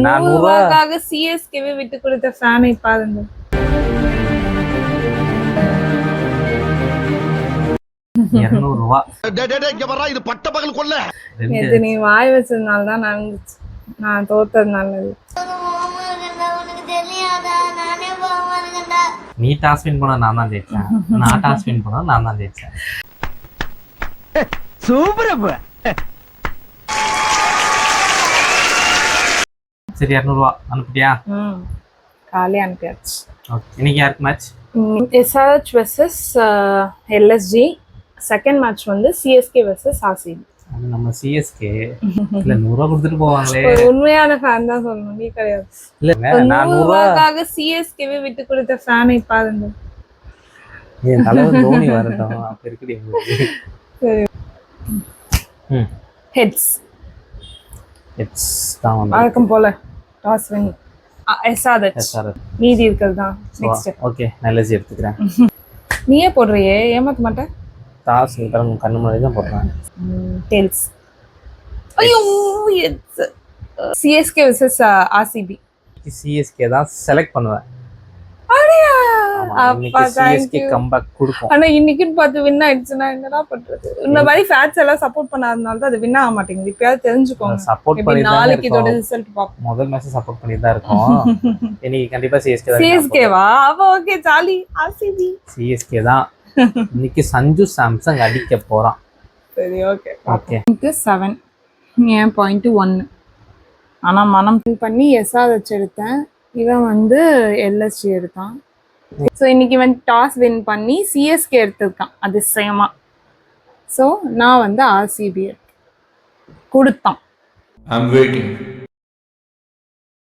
நான் 100 ரூபாய்க்காக சிஎஸ்கேவே விட்டு கொடுத்த ஃபேனை பாருங்க. இது பட்ட பகல் கொள்ள நீ வாய் வச்சதுனால தான் நடந்துச்சு. நான் தோத்ததுனால. நீ டாஸ் வின் பண்ண நான் தான் ஜெயிச்சேன். நான் டாஸ் வின் பண்ண நான் தான் ஜெயிச்சேன். சூப்பர். சரி 200 ரூபா அனுப்பிட்டியா? காலையே அனுப்பியாச்சு. ஓகே, இன்னைக்கு யாருக்கு match? SRH versus LSG. Second match வந்து சிஎஸ்கே வெர்சஸ் ஆர்சிபி. அது நம்ம சிஎஸ்கே இல்ல 100 ரூபா கொடுத்துட்டு போவாங்களே. உண்மையான ஃபேன் தான் சொல்லணும், நீ கிடையாது. இல்ல நான் 100 ரூபாய்க்காக சிஎஸ்கேவே விட்டு கொடுத்த ஃபேனை பாருங்க. என் தலைவர் தோனி வரட்டும் அப்ப இருக்குடி உங்களுக்கு. சரி. ஹெட்ஸ் தான் வந்து வழக்கம் போல டாஸ் வின் எஸ்ஆர்ஹெச். மீதி இருக்கிறது தான் நெக்ஸ்ட். ஓகே, நான் எல்எஸ்ஜி எடுத்துக்கிறேன். நீயே போடுறியே, ஏமாத்த மாட்டேன். டாஸ் கண்ணு முன்னாடி தான் போடுறேன். டெல்ஸ். ஐயோ heads. CSK versus RCB. CSK தான் செலக்ட் பண்ணுவேன். அடியா அப்பா சிஎஸ்கே கம்பேக் கொடுக்கும். ஆனா இன்னைக்குன்னு பார்த்து வின் ஆயிடுச்சுன்னா என்னடா பண்றது? இந்த மாதிரி ஃபேட்ஸ் எல்லாம் சப்போர்ட் பண்ணாதனால தான் அது வின் ஆக மாட்டேங்குது. இப்பயாவது தெரிஞ்சுக்கோங்க. சப்போர்ட் பண்ணி நாளைக்கு இதோட ரிசல்ட் பாப்போம். முதல் மேட்ச் சப்போர்ட் பண்ணி தான் இருக்கோம். இன்னைக்கு கண்டிப்பா சிஎஸ்கே வா? அப்ப ஓகே, ஜாலி. ஆர்சிபி சிஎஸ்கே தான். இன்னைக்கு சஞ்சு சாம்சங் அடிக்க போறான். சரி, ஓகே ஓகே. 7 ஏன் பாயிண்ட் 1. ஆனா மனம் பண்ணி எஸ்ஆர்ஹெச் எடுத்தேன். இவன் வந்து எல்எஸ்ஜி எடுத்தான். ஸோ இன்னைக்கு வந்து டாஸ் வின் பண்ணி சிஎஸ்கே எடுத்திருக்கான் அதிசயமா. ஸோ நான் வந்து ஆர்சிபி கொடுத்தான்.